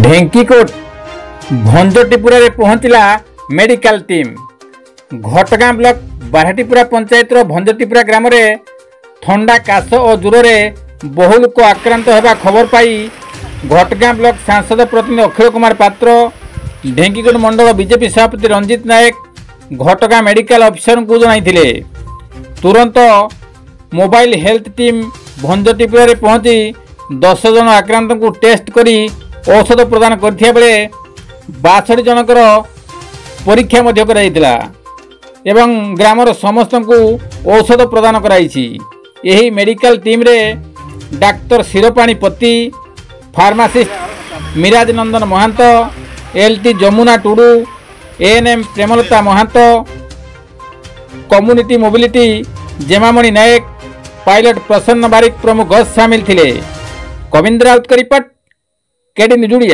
ढेंकीकोट भंजटीपुरा पहुंचला medical team. घटगां block बारहाटीपुरा panchayat भंजटीपुरा ग्राम में थंडा काश और ज्वर में बहु लोक आक्रांत होगा खबर पाई घटगां ब्लॉक सांसद प्रतिनिधि अखिल कुमार पात्र, ढेंकीकोट मंडल बीजेपी सभापति रंजित नायक घटगां मेडिकल अफिसर को जनाइथिले। तुरंत मोबाइल हेल्थ टीम भंजटीपुरा पहुंची 10 जन आक्रांत को टेस्ट करी औषध प्रदान करथिया बेले 62 जनकर परीक्षा मध्य कराइथिला एवं ग्रामर समस्त को औषध प्रदान कराइछि। यही मेडिकल टीम रे doctor Shirpani Pati, pharmacist Miraj Nandan Mahant, LT Jamuna Tudu, ANM Premlata Mahant, community mobility Jemamani Nayak, pilot Prasanna Barik प्रमुख सामिल थिले। कविंद्र राउत का रिपोर्ट, केडी न्यूज।